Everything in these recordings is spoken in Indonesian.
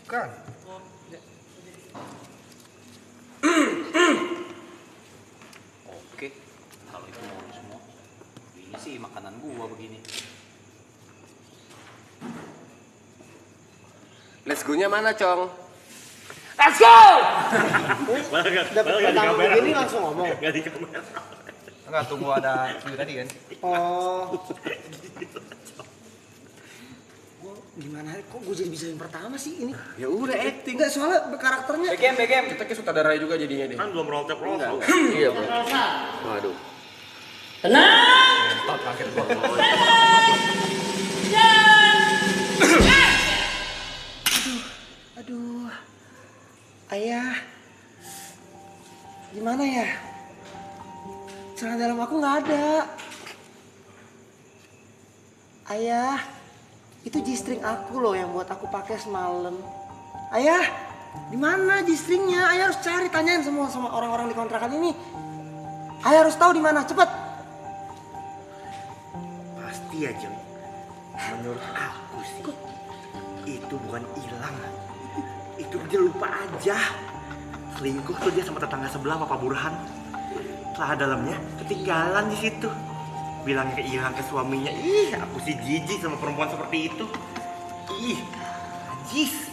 Bukan. Oke, kalau itu mau lu semua. Ini sih makanan gua begini. Let's go-nya mana, Cong? Let's go! Dapat pertama begini langsung ngomong. Gak di kamera. Enggak, tunggu ada view tadi kan. Oh. Gua gimana? Kok gue jadi bisa yang pertama sih ini? Ya udah acting. Enggak, soalnya karakternya. BGM. Kita kayak sutradarai juga jadinya deh. Kan belum roll tape roll. Iya, Bro. Waduh. Top akhir gua. Aduh. Ayah. Gimana ya? Celana dalam aku nggak ada. Ayah, itu G-string aku loh yang buat aku pakai semalam. Ayah, di mana G-stringnya? Ayah harus cari, tanyain semua sama orang-orang di kontrakan ini. Ayah harus tahu di mana, cepet. Pasti ya, Jeng. Menurut aku sih, itu bukan hilang. Itu dia lupa aja. Selingkuh tuh dia sama tetangga sebelah, Pak Burhan. Celana dalamnya ketinggalan di situ. Bilangnya hilang ke suaminya. Ih, aku sih jijik sama perempuan seperti itu. Ih, najis.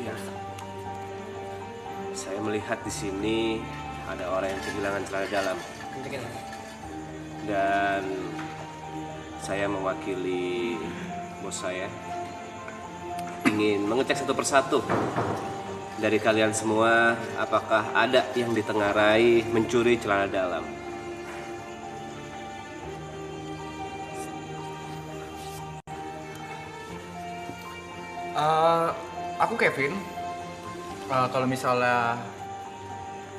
Iya. Saya melihat di sini ada orang yang kehilangan celana dalam. Dan saya mewakili bos saya ingin mengecek satu persatu dari kalian semua, apakah ada yang ditengarai mencuri celana dalam. Aku Kevin. Kalau misalnya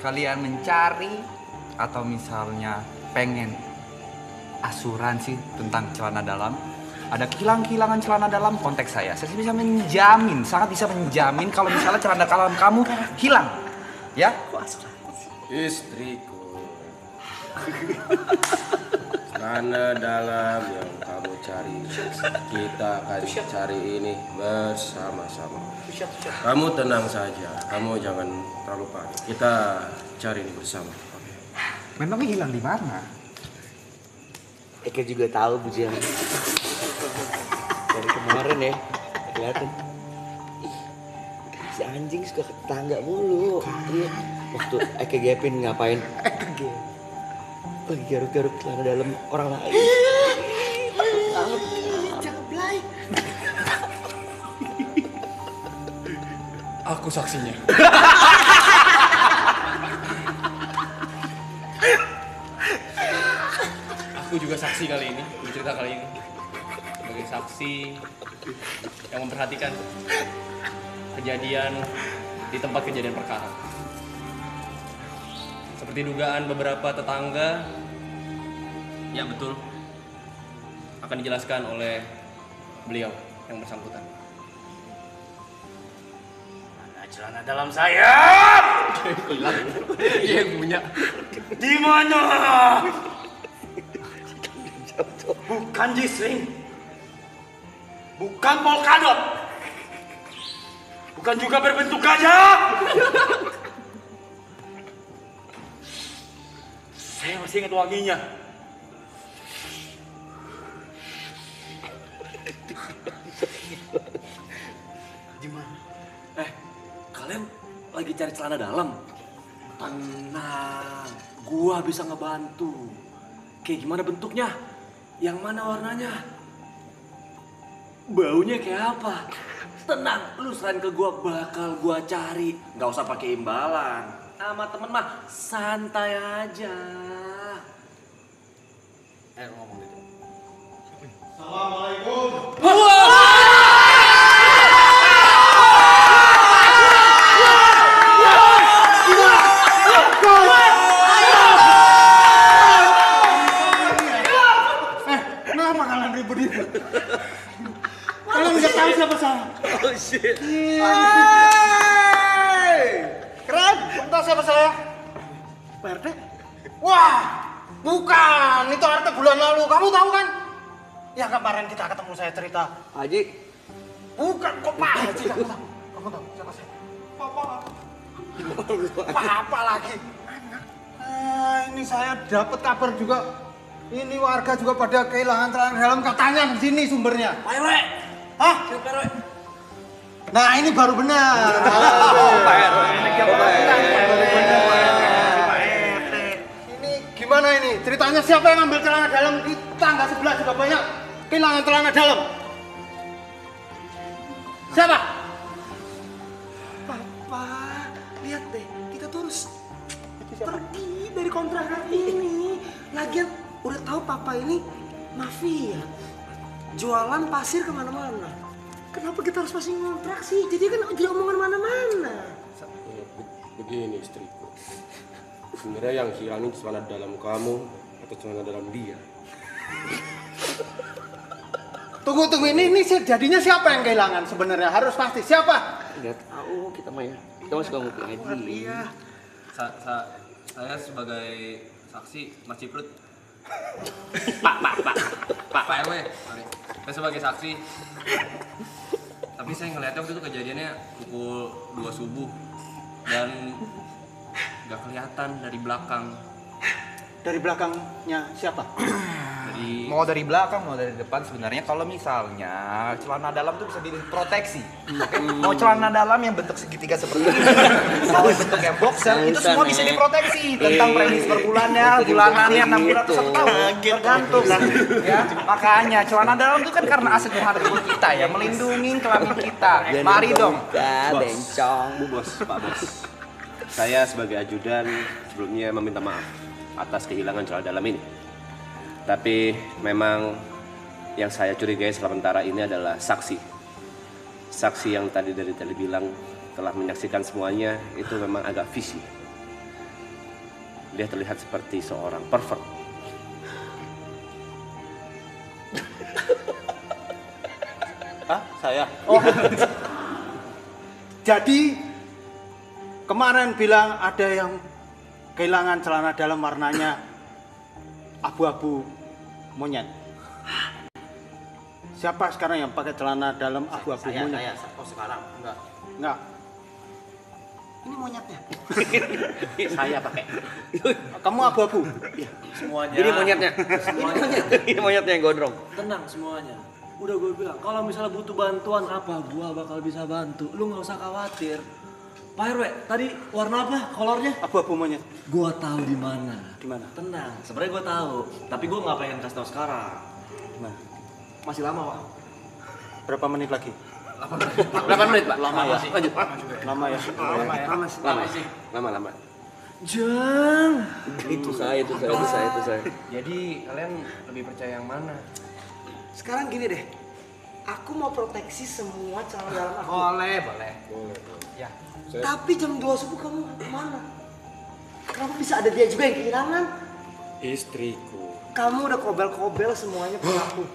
kalian mencari atau misalnya pengen asuransi tentang celana dalam, ada kehilangan celana dalam, kontak saya. Saya bisa menjamin, sangat bisa menjamin kalau misalnya celana dalam kamu hilang, ya? Istriku, celana dalam yang kamu cari, kita akan cari ini bersama-sama. Kamu tenang saja, kamu jangan terlalu panik. Kita cari ini bersama. Memangnya hilang di mana? Eke juga tahu, Bujang. Dari kemarin ya, kelihatan. Ih, si anjing suka ke tetangga mulu. Iya. Waktu Eke gapin ngapain? Lagi garuk-garuk celana dalam orang lain. Cakep Blay. Aku saksinya. Aku juga saksi kali ini, bercerita kali ini sebagai saksi yang memperhatikan kejadian di tempat kejadian perkara. Seperti dugaan beberapa tetangga, ya betul, akan dijelaskan oleh beliau yang bersangkutan. Mana celana dalam saya? Dia yang punya. Di mana? Bukan G-string. Bukan polkadot. Bukan juga berbentuk gajah. Saya masih ingat wanginya. Gimana? Kalian lagi cari celana dalam? Tenang, gua bisa ngebantu. Kayak gimana bentuknya? Yang mana warnanya? Baunya kayak apa? Tenang, lu serahin ke gua, bakal gua cari. Nggak usah pakai imbalan. Sama temen mah santai aja. Ngomong gitu. Kenapa kalian ribut-ribut? Kalian nggak tahu siapa saya? Oh shit. Keren, tahu siapa saya? Pak RT? Wah, bukan. Itu RT bulan lalu. Kamu tahu kan? Ya kemarin kita ketemu saya cerita. Haji, Bukan kok Pak Haji, kamu tahu siapa saya? Apa lagi? Ini saya dapat kabar juga. Ini warga juga pada kehilangan celana dalam, katanya di sini sumbernya. Pak RW. Hah? Siapa RW? Nah ini baru benar. Pak RW. Ini gimana ini? Ceritanya siapa yang ngambil celana dalam? Di tangga sebelah juga banyak kehilangan celana dalam. Siapa? Papa, lihat deh, kita tuh harus pergi dari kontrakan ini. Lagian udah tahu Papa ini mafia, jualan pasir kemana-mana. Kenapa kita harus masih ngontrak sih? Jadi kan jadi omongan mana-mana. Begini istriku. Sebenarnya yang hilang ini celana dalam kamu atau celana dalam dia? Tunggu, ini jadinya siapa yang kehilangan sebenarnya? Harus pasti siapa? Nggak tahu kita mah ya. Kita mah suka ngumpul aja. Iya. Saya sebagai saksi Mas Ciprut. Pak RW, sorry. Saya sebagai saksi. Tapi saya ngeliatnya waktu itu kejadiannya pukul 2 subuh dan nggak kelihatan dari belakang. Dari belakangnya siapa? Mau dari belakang, mau dari depan, sebenarnya kalau misalnya celana dalam tuh bisa diproteksi. Oke? Mau celana dalam yang bentuk segitiga seperti ini, mau bentuk yang boxer, itu semua bisa diproteksi tentang premis per bulannya, bulanannya 600 satu tahun, tergantung. Ya, makanya celana dalam itu kan karena aset harga kita ya, melindungi kelamin kita. Mari dong. Pak Bos. Saya sebagai ajudan sebelumnya meminta maaf atas kehilangan celana dalam ini. Tapi memang yang saya curigai sementara ini adalah saksi. Saksi yang tadi dari tadi bilang telah menyaksikan semuanya itu memang agak visi. Dia terlihat seperti seorang pervert. Hah? Saya? Oh. Jadi kemarin bilang ada yang kehilangan celana dalam warnanya abu-abu monyet. Siapa sekarang yang pakai celana dalam abu-abu monyet? Saya. Oh sekarang? Enggak. Ini monyetnya. Saya pakai. Kamu abu-abu? Semuanya. Ini monyetnya. Semuanya. Ini monyetnya yang gondrong. Tenang semuanya. Udah gue bilang, kalau misalnya butuh bantuan apa, gua bakal bisa bantu. Lu nggak usah khawatir. Pak RW, tadi warna apa? Kolornya? Abu-abu monyet. Gua tahu di mana. Di mana? Tenang, sebenarnya gua tahu. Tapi gua nggak pengen kasih tahu sekarang. Gimana? Masih lama, Pak. Berapa menit lagi? 8 menit, Pak. Lama ya. Lanjut. Lama ya? Lama. Jang. Itu saya. Jadi kalian lebih percaya yang mana? Sekarang gini deh. Aku mau proteksi semua celana dalam aku. Boleh. Ya. Tapi jam 2 subuh kamu kemana? Kenapa bisa ada dia juga yang kehilangan? Istriku. Kamu udah kobel-kobel semuanya punya aku.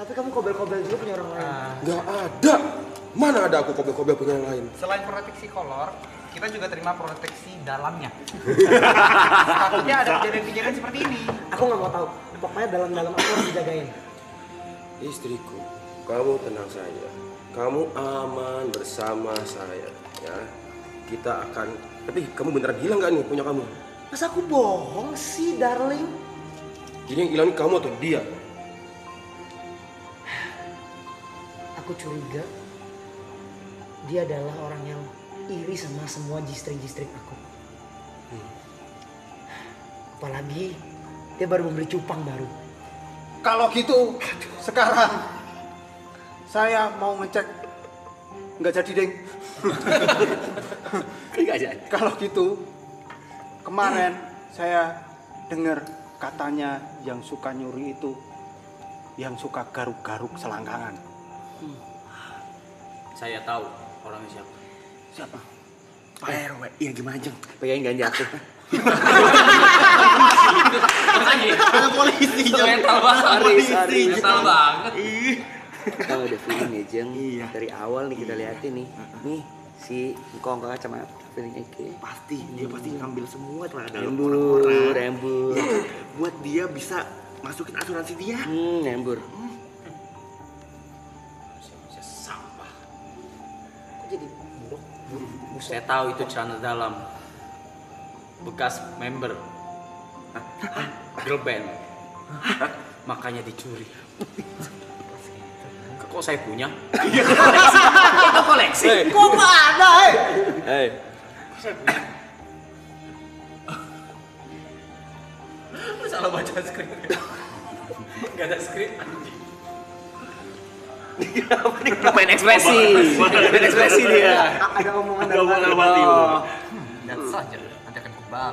Tapi kamu kobel-kobel juga punya orang lain. Nggak ada. Mana ada aku kobel-kobel punya yang lain? Selain proteksi kolor, kita juga terima proteksi dalamnya. Takutnya ada kejadian-kejadian seperti ini. Aku nggak mau tahu. Pokoknya dalam-dalam aku harus dijagain. Istriku, kamu tenang saja. Kamu aman bersama saya, ya. Kita akan. Tapi kamu beneran hilang nggak nih punya kamu? Masa aku bohong sih, darling? Jadi yang hilang ini kamu atau dia? Aku curiga dia adalah orang yang iri sama semua jistring-jistring aku. Apalagi dia baru membeli cupang baru. Kalau gitu, sekarang saya mau ngecek. Nggak jadi, Deng. Kalau gitu, kemarin saya dengar katanya yang suka nyuri itu yang suka garuk-garuk selangkangan. Saya tahu orangnya siapa. Siapa? Pak RW, iya gimana Jeng? Pegangin ganja tuh. Ada polisi Jeng. Mental banget. Mental banget. Kalau udah feeling ya Jeng, dari awal nih kita liatin nih. Nih si Ngkong kacamata feelingnya kayak Pasti, dia pasti ngambil semua celana dalam rembur, orang-orang. rembur. Ya, buat dia bisa masukin asuransi dia. Rembur. Saya tahu itu celana dalam bekas member girl band. Makanya dicuri. Kok saya punya? Kita koleksi. Kok nggak ada, Hei, Lu salah baca skrip. Gak ada skrip anjing. Main ekspresi. Main ekspresi dia. Ada omongan Ada omongan dari mati. Lihat saja, nanti akan kebal.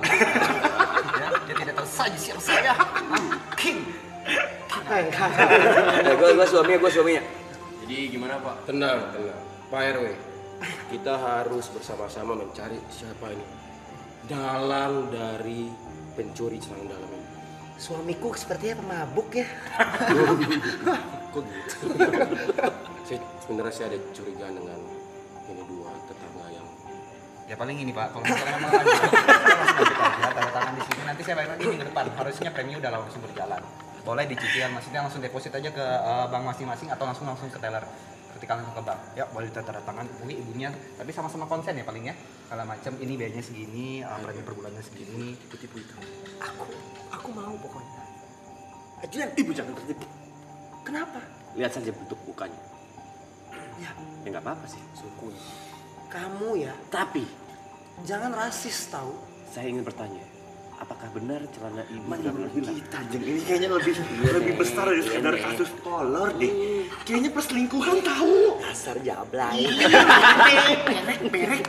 Ya, dia tidak tahu saja siapa saya. King. gue suaminya. Jadi gimana Pak? Tenang. Pak RW, kita harus bersama-sama mencari siapa ini dalang dari pencuri celana dalam ini. Suamiku sepertinya pemabuk ya. Kok gitu? Sebenarnya saya ada curiga dengan ini dua tetangga yang Ya paling ini Pak, kalau misalnya memang ada, kita langsung lanjut aja, tanda tangan di sini. Nanti saya balik lagi minggu depan. Harusnya premi udah langsung berjalan. Boleh dicicil, maksudnya langsung deposit aja ke bank masing-masing atau langsung ke teller ketika langsung ke bank. Ya boleh tanda tangan hubungi ibunya, tapi sama-sama konsen ya paling ya. Kalau macam ini biayanya segini, premi per bulannya segini, tipu-tipu itu. Aku mau pokoknya. Ajuan, ibu jangan terjebak. Kenapa? Lihat saja bentuk mukanya. Ya, Ya nggak apa-apa sih, sukunya. kamu ya, Tapi jangan rasis tahu. saya ingin bertanya, apakah benar celana ibu Menurut benar-benar hilang? kita Jeng, ini kayaknya lebih besar dari sekedar kasus kolor deh. Kayaknya perselingkuhan tahu. Dasar jablay. Perek.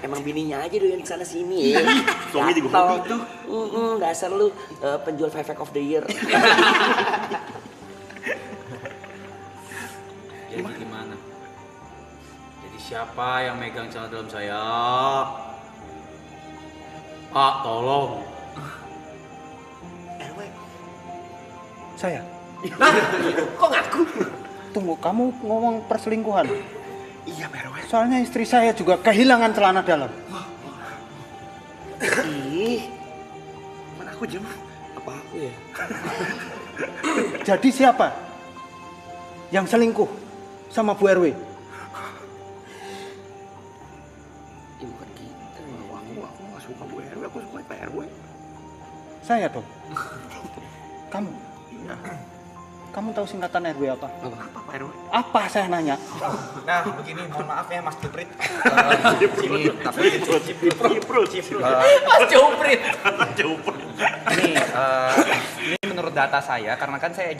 Emang bininya aja doyan sana sini ya. Suami juga Gatel. hobi tuh. Dasar lu penjual Fake of the Year. Jadi gimana? Jadi siapa yang megang celana dalam saya? Pak, tolong. RW, Saya? kok ngaku? Tunggu, kamu ngomong perselingkuhan? Iya, Perwe. Soalnya istri saya juga kehilangan celana dalam. Ih, Mana aku Jem? Apa aku ya? Jadi siapa yang selingkuh sama Bu RW? Ya, bukan gitu. Aku nggak suka Bu RW, aku suka Pak RW. Saya dong. Kamu? Iya. Kamu tahu singkatan RW apa? Apa Pak RW? Apa saya nanya? Nah, begini, mohon maaf ya Mas Juprit. Ini tapi Mas Juprit. ini ini menurut data saya karena kan saya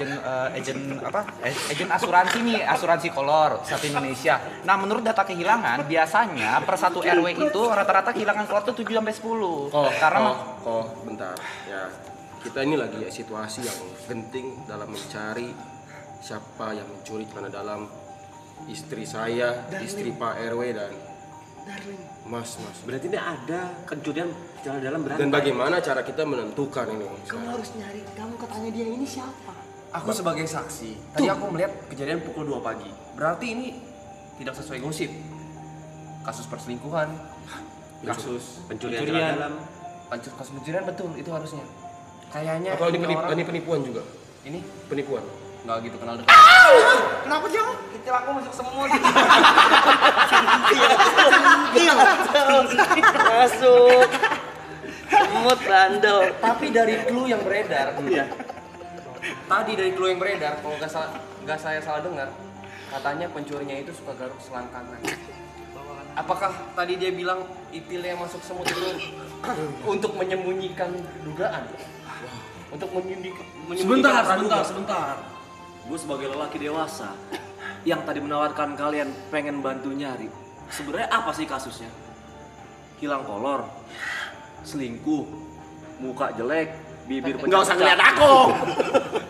agen asuransi nih, asuransi kolor satu Indonesia. Nah, menurut data kehilangan biasanya per satu RW itu rata-rata kehilangan kolor tuh 7 sampai 10. Karena bentar ya, kita ini lagi situasi yang penting dalam mencari siapa yang mencuri celana dalam istri saya, istri Pak RW dan Mas. Berarti ini ada pencurian celana dalam berantai. Dan bagaimana cara kita menentukan ini? kamu harus nyari. Kamu katanya dia ini siapa? Aku sebagai saksi, tadi aku melihat kejadian pukul 2 pagi. Berarti ini tidak sesuai gosip. Kasus perselingkuhan, kasus Pencurian celana dalam. kasus pencurian betul itu harusnya. Kayaknya Atau ini orang- penipuan juga? ini Penipuan. nggak gitu kenal dekat. Kenapa Jeng? Itil aku masuk semut. Masuk. Semut bandel. Tapi dari clue yang beredar, tadi dari clue yang beredar, kalau nggak saya salah dengar, katanya pencurinya itu suka garuk selangkangan. Apakah tadi dia bilang itilnya masuk semut itu untuk menyembunyikan dugaan? Untuk menyembunyikan Sebentar. Gue sebagai lelaki dewasa yang tadi menawarkan kalian pengen bantu nyari. Sebenarnya apa sih kasusnya? Hilang kolor, selingkuh, muka jelek, bibir pecah. Nggak usah ngeliat aku.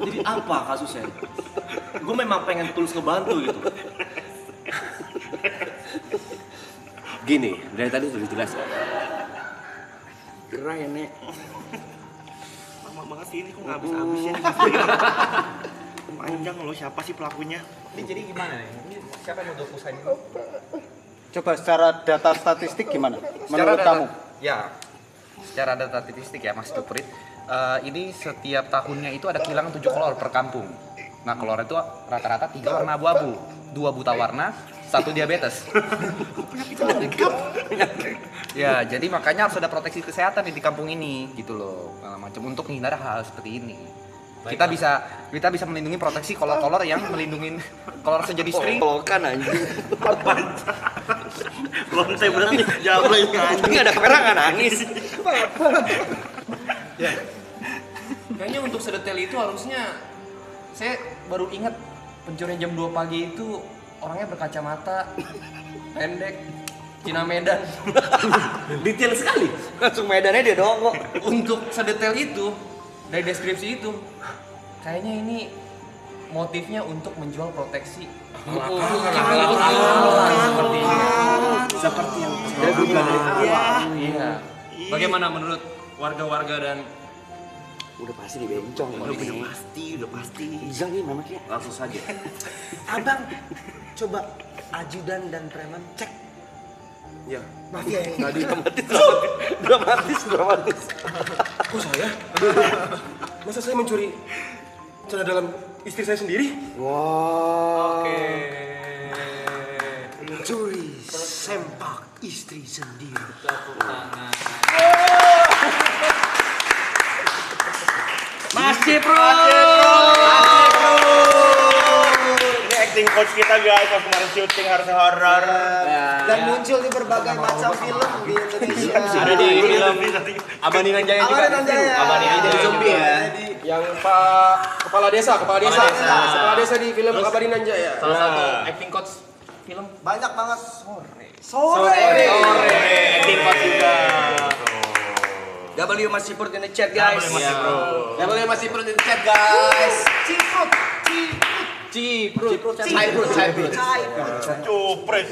Jadi apa kasusnya? Gue memang pengen tulus ngebantu gitu. Gini, dari tadi sudah dijelaskan. Gerah ya, Nek. Lama banget sih ini kok nggak habis-habis ya. Panjang loh, siapa sih pelakunya? Ini jadi gimana nih? Ini siapa yang mau usaha ini? Coba secara data statistik gimana? Secara Menurut data, kamu? ya, secara data statistik ya Mas Juprit, ini setiap tahunnya itu ada kehilangan 7 kolor per kampung. Nah, kolor itu rata-rata 3 warna abu-abu, 2 buta warna, 1 diabetes. Ya, jadi makanya harus ada proteksi kesehatan di kampung ini gitu loh. Macam untuk menghindari hal seperti ini. Kita bisa melindungi proteksi kolor-kolor yang melindungi kolor sejadi string. Kolokan anjing. Lonte berarti jawab lagi anjing. Enggak ada kamera nggak nangis. Ya. Kayaknya untuk sedetail itu harusnya saya baru ingat pencurian jam 2 pagi itu orangnya berkacamata, pendek, Cina Medan. Detail sekali. Langsung medannya dia doang kok. Untuk sedetail itu dari deskripsi itu kayaknya ini motifnya untuk menjual proteksi. Seperti yang Saya duga dari awal. Iya. Bagaimana menurut warga-warga dan Udah pasti dibencong udah ini. pasti. Izang nih namanya. Langsung saja. Abang, coba ajudan dan preman cek. Ya, Mafia yang tadi Dramatis. kok saya? Masa saya mencuri celana dalam istri saya sendiri? Wow. mencuri sempak istri sendiri. Masih bro. Ini acting coach kita guys, pas kemarin syuting harusnya horor. Dan muncul di berbagai macam film di Indonesia. Ada di film Abaningan Jaya juga. Abaningan Jaya. Abaningan Jaya zombie ya. Yang Pak Kepala Desa Kepala Desa di film Kabarinan Jaya. salah satu acting coach film Banyak banget. Sore. Acting coach juga. W masih put in the chat guys. W masih perlu di chat guys. Ciprut. Cupres.